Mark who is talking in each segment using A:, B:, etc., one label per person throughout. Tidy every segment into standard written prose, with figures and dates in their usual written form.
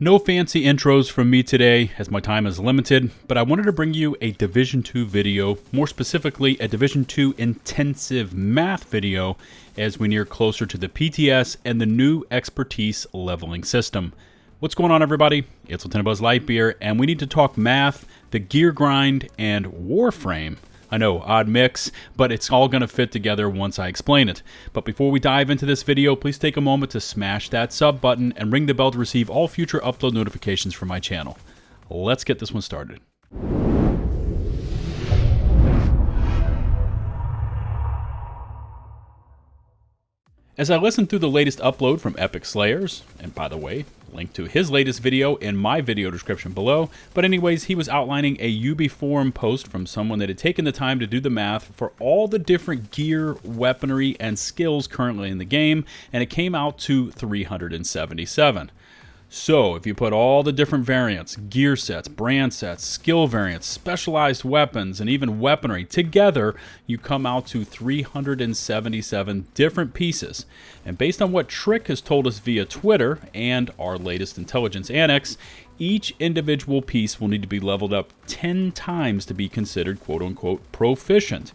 A: No fancy intros from me today, as my time is limited, but I wanted to bring you a Division 2 video, more specifically a Division 2 intensive math video as we near closer to the PTS and the new expertise leveling system. What's going on, everybody? It's LtBuzzLitebeer, and we need to talk math, the gear grind, and Warframe. I know, odd mix, but it's all going to fit together once I explain it. But before we dive into this video, please take a moment to smash that sub button and ring the bell to receive all future upload notifications from my channel. Let's get this one started. As I listened through the latest upload from Epic Slayers, and by the way, link to his latest video in my video description below, but anyways, he was outlining a UB forum post from someone that had taken the time to do the math for all the different gear, weaponry, and skills currently in the game, and it came out to 377. So, if you put all the different variants, gear sets, brand sets, skill variants, specialized weapons, and even weaponry together, you come out to 377 different pieces. And based on what Trick has told us via Twitter and our latest intelligence annex, each individual piece will need to be leveled up 10 times to be considered quote-unquote proficient.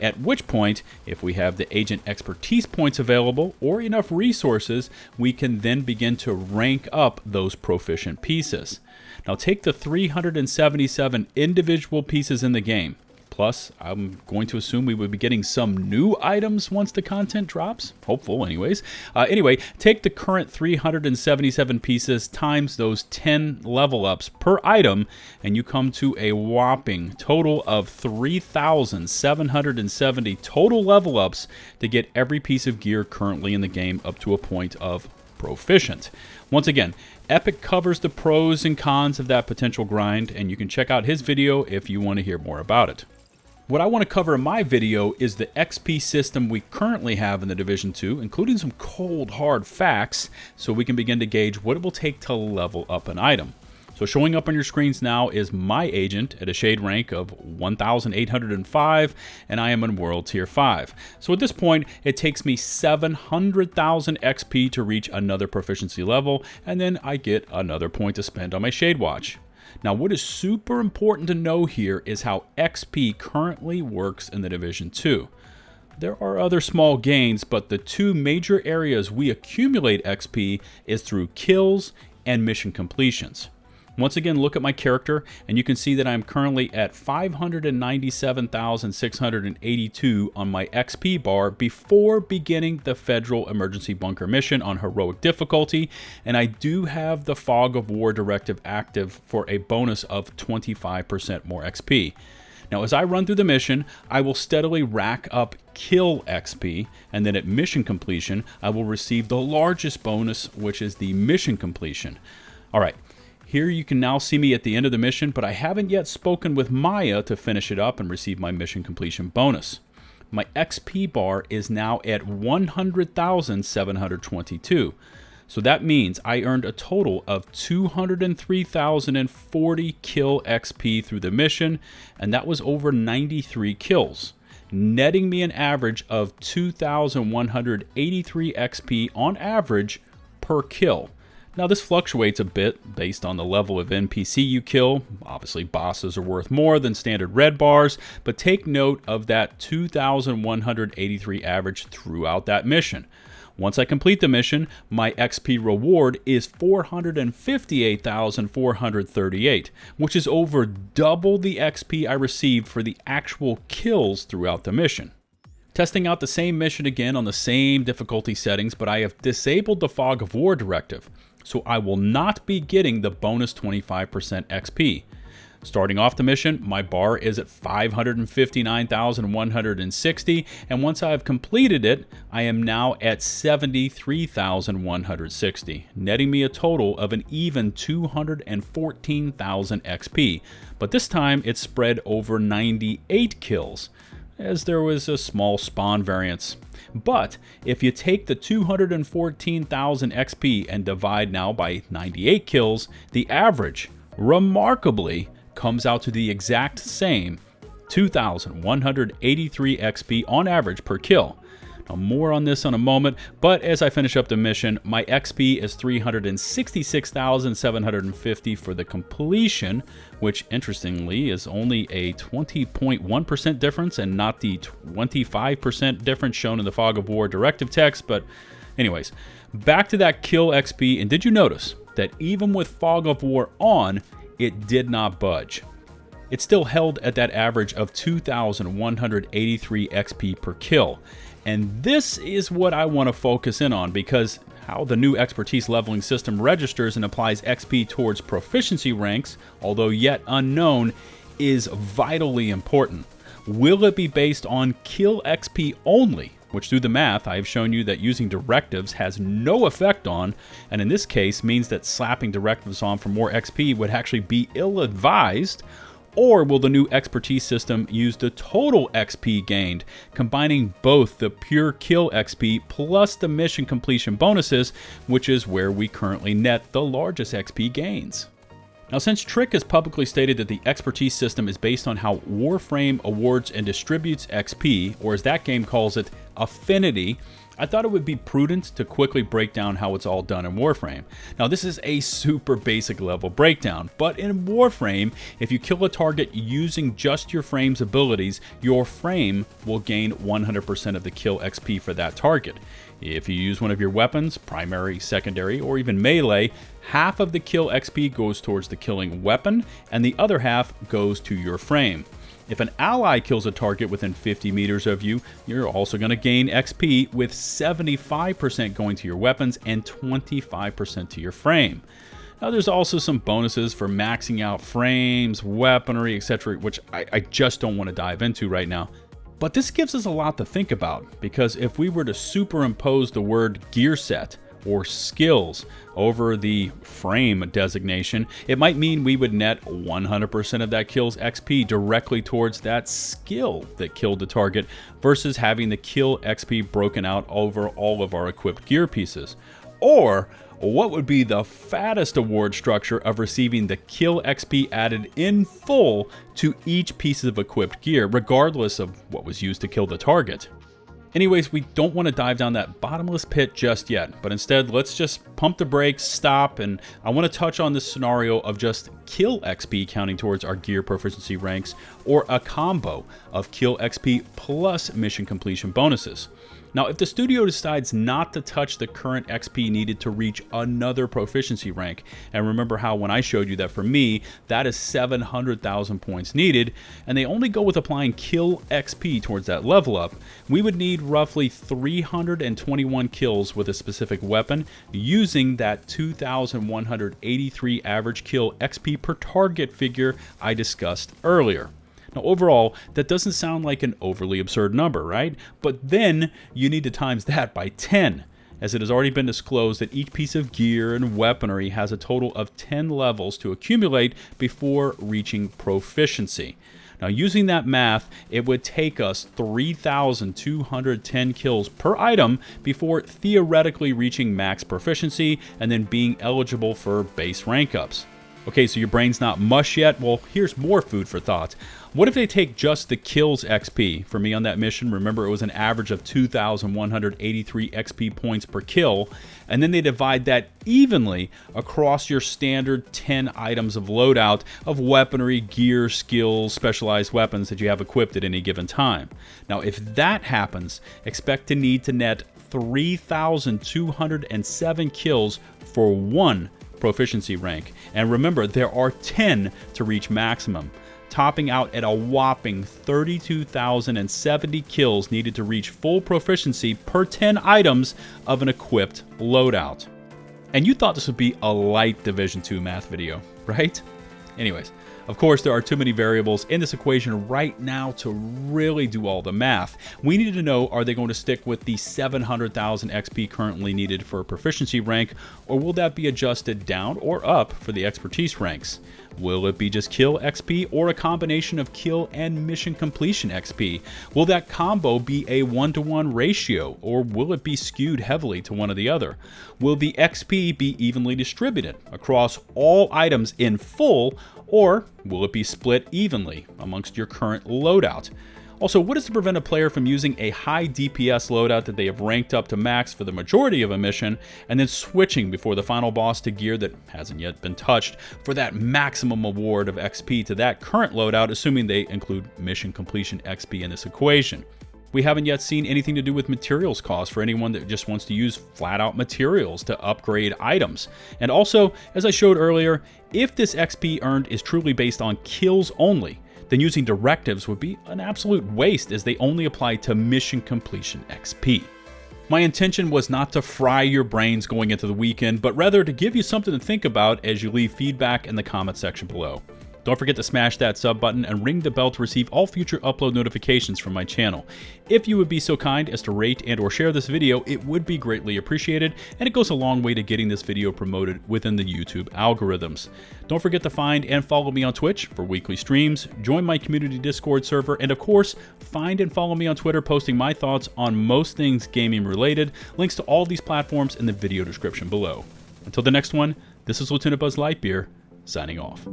A: At which point, if we have the agent expertise points available or enough resources, we can then begin to rank up those proficient pieces. Now take the 377 individual pieces in the game. Plus, I'm going to assume we will be getting some new items once the content drops. Hopeful, anyways. Anyway, take the current 377 pieces times those 10 level ups per item, and you come to a whopping total of 3,770 total level ups to get every piece of gear currently in the game up to a point of proficient. Once again, Epic covers the pros and cons of that potential grind, and you can check out his video if you want to hear more about it. What I want to cover in my video is the XP system we currently have in the Division 2, including some cold, hard facts, so we can begin to gauge what it will take to level up an item. So showing up on your screens now is my agent at a shade rank of 1,805, and I am in World Tier 5. So at this point, it takes me 700,000 XP to reach another proficiency level, and then I get another point to spend on my Shade Watch. Now, what is super important to know here is how XP currently works in the Division 2. There are other small gains, but the two major areas we accumulate XP is through kills and mission completions. Once again, look at my character, and you can see that I'm currently at 597,682 on my XP bar before beginning the Federal Emergency Bunker mission on Heroic difficulty, and I do have the Fog of War directive active for a bonus of 25% more XP. Now, as I run through the mission, I will steadily rack up kill XP, and then at mission completion, I will receive the largest bonus, which is the mission completion. All right. Here you can now see me at the end of the mission, but I haven't yet spoken with Maya to finish it up and receive my mission completion bonus. My XP bar is now at 100,722. So that means I earned a total of 203,040 kill XP through the mission, and that was over 93 kills, netting me an average of 2,183 XP on average per kill. Now, this fluctuates a bit based on the level of NPC you kill. Obviously, bosses are worth more than standard red bars, but take note of that 2,183 average throughout that mission. Once I complete the mission, my XP reward is 458,438, which is over double the XP I received for the actual kills throughout the mission. Testing out the same mission again on the same difficulty settings, but I have disabled the Fog of War directive, so I will not be getting the bonus 25% XP. Starting off the mission, my bar is at 559,160, and once I have completed it, I am now at 73,160, netting me a total of an even 214,000 XP, but this time it's spread over 98 kills, as there was a small spawn variance. But if you take the 214,000 XP and divide now by 98 kills, the average, remarkably, comes out to the exact same 2,183 XP on average per kill. Now, more on this in a moment, but as I finish up the mission, my XP is 366,750 for the completion, which interestingly is only a 20.1% difference and not the 25% difference shown in the Fog of War directive text. But anyways, back to that kill XP, and did you notice that even with Fog of War on, it did not budge? It still held at that average of 2,183 XP per kill. And this is what I want to focus in on, because how the new expertise leveling system registers and applies XP towards proficiency ranks, although yet unknown, is vitally important. Will it be based on kill XP only, which through the math I have shown you that using directives has no effect on, and in this case means that slapping directives on for more XP would actually be ill-advised? Or will the new expertise system use the total XP gained, combining both the pure kill XP plus the mission completion bonuses, which is where we currently net the largest XP gains? Now, since Trick has publicly stated that the expertise system is based on how Warframe awards and distributes XP, or as that game calls it, affinity, I thought it would be prudent to quickly break down how it's all done in Warframe. Now, this is a super basic level breakdown, but in Warframe, if you kill a target using just your frame's abilities, your frame will gain 100% of the kill XP for that target. If you use one of your weapons, primary, secondary, or even melee, half of the kill XP goes towards the killing weapon, and the other half goes to your frame. If an ally kills a target within 50 meters of you, you're also going to gain XP, with 75% going to your weapons and 25% to your frame. Now, there's also some bonuses for maxing out frames, weaponry, etc., which I just don't want to dive into right now. But this gives us a lot to think about, because if we were to superimpose the word gear set or skills over the frame designation, it might mean we would net 100% of that kill's XP directly towards that skill that killed the target, versus having the kill XP broken out over all of our equipped gear pieces. Or what would be the fattest award structure of receiving the kill XP added in full to each piece of equipped gear, regardless of what was used to kill the target? Anyways, we don't want to dive down that bottomless pit just yet, but instead let's just pump the brakes, stop, and I want to touch on this scenario of just kill XP counting towards our gear proficiency ranks, or a combo of kill XP plus mission completion bonuses. Now, if the studio decides not to touch the current XP needed to reach another proficiency rank, and remember how when I showed you that for me, that is 700,000 points needed, and they only go with applying kill XP towards that level up, we would need roughly 321 kills with a specific weapon using that 2,183 average kill XP per target figure I discussed earlier. Now, overall, that doesn't sound like an overly absurd number, right? But then you need to times that by 10, as it has already been disclosed that each piece of gear and weaponry has a total of 10 levels to accumulate before reaching proficiency. Now, using that math, it would take us 3,210 kills per item before theoretically reaching max proficiency and then being eligible for base rank ups. Okay, so your brain's not mush yet? Well, here's more food for thought. What if they take just the kills XP? For me on that mission, remember it was an average of 2,183 XP points per kill, and then they divide that evenly across your standard 10 items of loadout of weaponry, gear, skills, specialized weapons that you have equipped at any given time. Now, if that happens, expect to need to net 3,207 kills for one proficiency rank. And remember, there are 10 to reach maximum, topping out at a whopping 32,070 kills needed to reach full proficiency per 10 items of an equipped loadout. And you thought this would be a light Division 2 math video, right? Anyways, of course, there are too many variables in this equation right now to really do all the math. We need to know, are they going to stick with the 700,000 XP currently needed for a proficiency rank, or will that be adjusted down or up for the expertise ranks? Will it be just kill XP or a combination of kill and mission completion XP? Will that combo be a 1-to-1 ratio, or will it be skewed heavily to one or the other? Will the XP be evenly distributed across all items in full, or will it be split evenly amongst your current loadout? Also, what is to prevent a player from using a high DPS loadout that they have ranked up to max for the majority of a mission, and then switching before the final boss to gear that hasn't yet been touched for that maximum award of XP to that current loadout, assuming they include mission completion XP in this equation? We haven't yet seen anything to do with materials cost for anyone that just wants to use flat out materials to upgrade items. And also, as I showed earlier, if this XP earned is truly based on kills only, then using directives would be an absolute waste as they only apply to mission completion XP. My intention was not to fry your brains going into the weekend, but rather to give you something to think about as you leave feedback in the comment section below. Don't forget to smash that sub button and ring the bell to receive all future upload notifications from my channel. If you would be so kind as to rate and or share this video, it would be greatly appreciated, and it goes a long way to getting this video promoted within the YouTube algorithms. Don't forget to find and follow me on Twitch for weekly streams, join my community Discord server, and of course, find and follow me on Twitter, posting my thoughts on most things gaming related. Links to all these platforms in the video description below. Until the next one, this is LtBuzzLitebeer, signing off.